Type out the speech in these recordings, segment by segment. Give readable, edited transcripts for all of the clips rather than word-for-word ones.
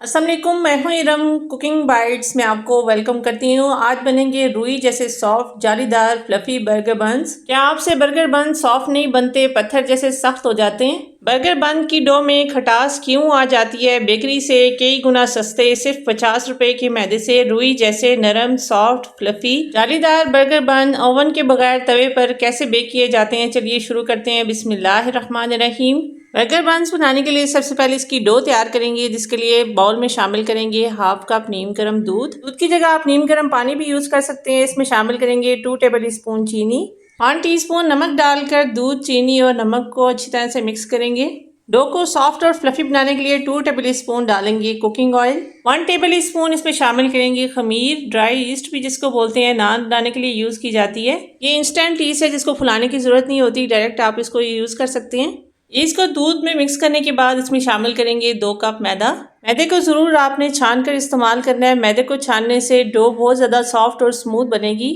अस्सलाम वालेकुम, मैं हूं इरम। कुकिंग बाइट्स में आपको वेलकम करती हूं। आज बनेंगे रुई जैसे सॉफ्ट जालीदार फ्लफी बर्गर बन्स। क्या आपसे बर्गर बन सॉफ्ट नहीं बनते, पत्थर जैसे सख्त हो जाते हैं? बर्गर बन की डो में खटास क्यों आ जाती है? बेकरी से कई गुना सस्ते सिर्फ 50 रुपए के मैदे से रुई जैसे नरम सॉफ्ट फ्लफी जालीदार बर्गर बन ओवन के बगैर तवे पर कैसे बेक किए जाते हैं, चलिए शुरू करते हैं। बिस्मिल्लाहिर्रहमानिर्रहीम। बर्गर बन्स बनाने के लिए सबसे पहले इसकी डो तैयार करेंगे, जिसके लिए बाउल में शामिल करेंगे हाफ कप नीम गर्म दूध की जगह आप नीम गर्म पानी भी यूज कर सकते हैं। इसमें शामिल करेंगे 2 टेबल स्पून चीनी, 1 टीस्पून नमक डालकर दूध, चीनी और नमक को अच्छी तरह से मिक्स करेंगे। डो को सॉफ्ट और फ्लफी बनाने के लिए 2 टेबल स्पून डालेंगे कुकिंग ऑयल, 1 टेबल स्पून इसमें शामिल करेंगे खमीर, ड्राई ईस्ट भी जिसको बोलते हैं, नान बनाने के लिए यूज की जाती है। ये इंस्टेंट ईस्ट है जिसको फुलाने की जरूरत नहीं होती, डायरेक्ट आप इसको यूज कर सकते हैं। इसको दूध में मिक्स करने के बाद इसमें शामिल करेंगे 2 कप मैदा। मैदे को ज़रूर आपने छान कर इस्तेमाल करना है। मैदे को छानने से डो बहुत ज़्यादा सॉफ्ट और स्मूथ बनेगी।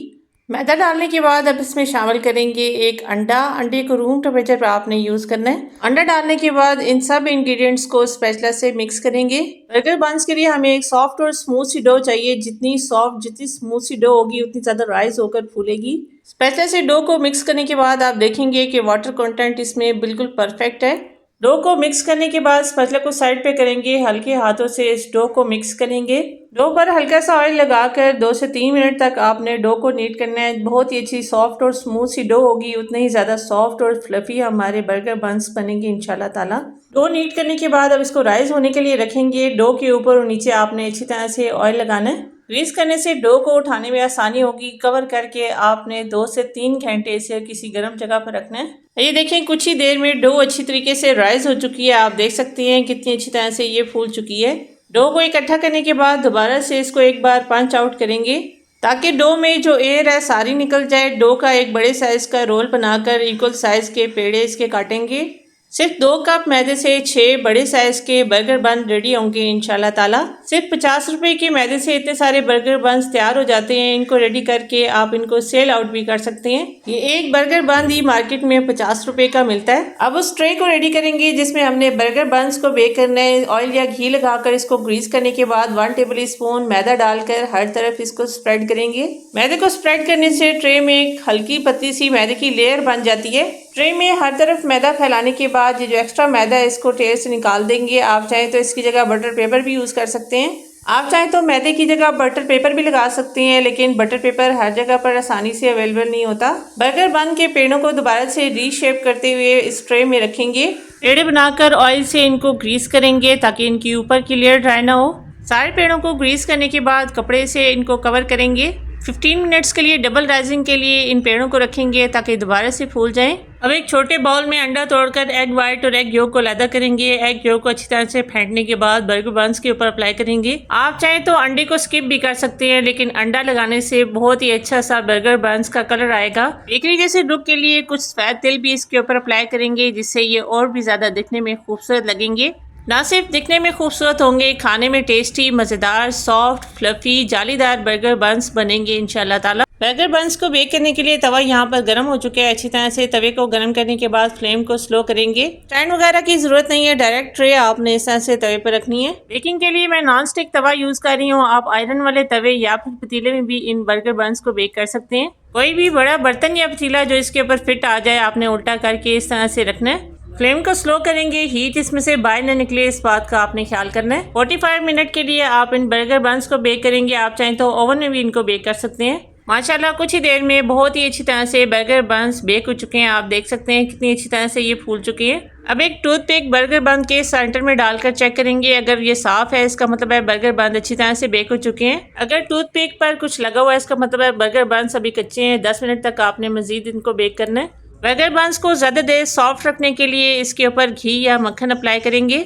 मैदा डालने के बाद अब इसमें शामिल करेंगे एक अंडा। अंडे को रूम टेम्परेचर पर आपने यूज़ करना है। अंडा डालने के बाद इन सब इंग्रेडिएंट्स को स्पैचुला से मिक्स करेंगे। बर्गर बन्स के लिए हमें एक सॉफ्ट और स्मूथ सी डो चाहिए। जितनी सॉफ्ट जितनी स्मूथ सी डो होगी उतनी ज़्यादा राइज होकर फूलेगी। स्पैचुला से डो को मिक्स करने के बाद आप देखेंगे कि वाटर कंटेंट इसमें बिल्कुल परफेक्ट है। डो को मिक्स करने के बाद स्पैचुला को साइड पे करेंगे, हल्के हाथों से इस डो को मिक्स करेंगे। डो पर हल्का सा ऑयल लगाकर 2 से 3 मिनट तक आपने डो को नीट करना है। बहुत ही अच्छी सॉफ्ट और स्मूथ सी डो होगी, उतने ही ज़्यादा सॉफ्ट और फ्लफी हमारे बर्गर बन्स बनेंगे इंशाल्लाह ताला। डो नीट करने के बाद अब इसको राइज होने के लिए रखेंगे। डो के ऊपर और नीचे आपने अच्छी तरह से ऑयल लगाना है। ग्रीस करने से डो को उठाने में आसानी होगी। कवर करके आपने 2 से 3 घंटे इसे किसी गर्म जगह पर रखना है। ये देखें, कुछ ही देर में डो अच्छी तरीके से राइज हो चुकी है। आप देख सकते हैं कितनी अच्छी तरह से ये फूल चुकी है। डो को इकट्ठा करने के बाद दोबारा से इसको एक बार पंच आउट करेंगे ताकि डो में जो एयर है सारी निकल जाए। डो का एक बड़े साइज का रोल बनाकर इक्वल साइज के पेड़े इसके काटेंगे। सिर्फ 2 कप मैदे से 6 बड़े साइज के बर्गर बन रेडी होंगे इंशाल्लाह ताला। सिर्फ 50 रुपए के मैदे से इतने सारे बर्गर बन्स तैयार हो जाते हैं। इनको रेडी करके आप इनको सेल आउट भी कर सकते हैं। ये एक बर्गर बन ही मार्केट में 50 रुपए का मिलता है। अब उस ट्रे को रेडी करेंगे जिसमें हमने बर्गर बन्स को बेक करना है। ऑयल या घी लगाकर इसको ग्रीस करने के बाद 1 टेबल स्पून मैदा डालकर हर तरफ इसको स्प्रेड करेंगे। मैदे को स्प्रेड करने से ट्रे में एक हल्की पतली सी मैदे की लेयर बन जाती है। ट्रे में हर तरफ मैदा फैलाने के बाद ये जो एक्स्ट्रा मैदा है इसको ट्रे से निकाल देंगे। आप चाहें तो इसकी जगह बटर पेपर भी यूज़ कर सकते हैं। आप चाहें तो मैदे की जगह बटर पेपर भी लगा सकते हैं, लेकिन बटर पेपर हर जगह पर आसानी से अवेलेबल नहीं होता। बर्गर बन के पेड़ों को दोबारा से रीशेप करते हुए इस ट्रे में रखेंगे। पेड़े बनाकर ऑयल से इनको ग्रीस करेंगे ताकि इनकी ऊपर की लेयर ड्राई ना हो। सारे पेड़ों को ग्रीस करने के बाद कपड़े से इनको कवर करेंगे। 15 मिनट्स के लिए डबल राइजिंग के लिए इन पेड़ों को रखेंगे ताकि दोबारा से फूल जाएं। अब एक छोटे बाउल में अंडा तोड़कर एग वाइट और एग योक को अलग करेंगे। एग योक को अच्छी तरह से फेंटने के बाद बर्गर बन्स के ऊपर अप्लाई करेंगे। आप चाहें तो अंडे को स्किप भी कर सकते हैं, लेकिन अंडा लगाने से बहुत ही अच्छा सा बर्गर बन्स का कलर आएगा। बेकरी जैसे लुक के लिए कुछ सफेद तिल भी इसके ऊपर अप्लाई करेंगे, जिससे ये और भी ज्यादा दिखने में खूबसूरत लगेंगे। ना सिर्फ दिखने में खूबसूरत होंगे, खाने में टेस्टी, मज़ेदार, सॉफ्ट, फ्लफी, जालीदार बर्गर बन्स बनेंगे इंशाल्लाह ताला। बर्गर बन्स को बेक करने के लिए तवा यहाँ पर गर्म हो चुका है। अच्छी तरह से तवे को गर्म करने के बाद फ्लेम को स्लो करेंगे। स्टैंड वगैरह की जरूरत नहीं है, डायरेक्ट ट्रे आपने इस तरह से तवे पर रखनी है। बेकिंग के लिए मैं नॉन स्टिक तवा यूज कर रही हूँ। आप आयरन वाले तवे या फिर पतीले में भी इन बर्गर बन्स को बेक कर सकते हैं। कोई भी बड़ा बर्तन या पतीला जो इसके ऊपर फिट आ जाए आपने उल्टा करके इस तरह से रखना है। फ्लेम को स्लो करेंगे, हीट इसमें से बाहर न निकले इस बात का आपने ख्याल करना है। 45 मिनट के लिए आप इन बर्गर बन्स को बेक करेंगे। आप चाहें तो ओवन में भी इनको बेक कर सकते हैं। माशाल्लाह कुछ ही देर में बहुत ही अच्छी तरह से बर्गर बन्स बेक हो चुके हैं। आप देख सकते हैं कितनी अच्छी तरह से ये फूल चुके हैं। अब एक टूथपिक बर्गर बन के सेंटर में डालकर चेक करेंगे। अगर ये साफ है इसका मतलब है बर्गर बन अच्छी तरह से बेक हो चुके हैं। अगर टूथपिक पर कुछ लगा हुआ है इसका मतलब है बर्गर बन्स अभी कच्चे हैं। 10 मिनट तक आपने मजीद इनको बेक करना है। बर्गर बन्स को ज़्यादा देर सॉफ्ट रखने के लिए इसके ऊपर घी या मक्खन अप्लाई करेंगे।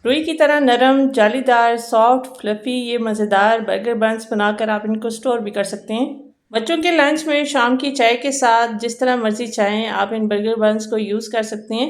रुई की तरह नरम, जालीदार, सॉफ्ट, फ्लफी ये मज़ेदार बर्गर बन्स बनाकर आप इनको स्टोर भी कर सकते हैं। बच्चों के लंच में, शाम की चाय के साथ, जिस तरह मर्जी चाहें आप इन बर्गर बन्स को यूज़ कर सकते हैं।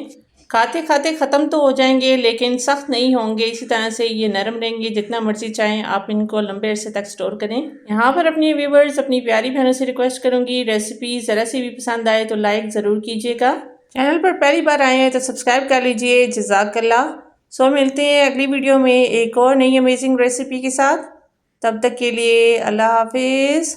खाते खाते ख़त्म तो हो जाएंगे लेकिन सख्त नहीं होंगे। इसी तरह से ये नरम रहेंगे। जितना मर्जी चाहें आप इनको लंबे अरसे तक स्टोर करें। यहाँ पर अपने व्यूवर्स, अपनी प्यारी बहनों से रिक्वेस्ट करूँगी, रेसिपी ज़रा सी भी पसंद आए तो लाइक ज़रूर कीजिएगा। चैनल पर पहली बार आए हैं तो सब्सक्राइब कर लीजिए। जज़ाकल्लाह। सो मिलते हैं अगली वीडियो में एक और नई अमेजिंग रेसिपी के साथ। तब तक के लिए अल्लाह हाफिज़।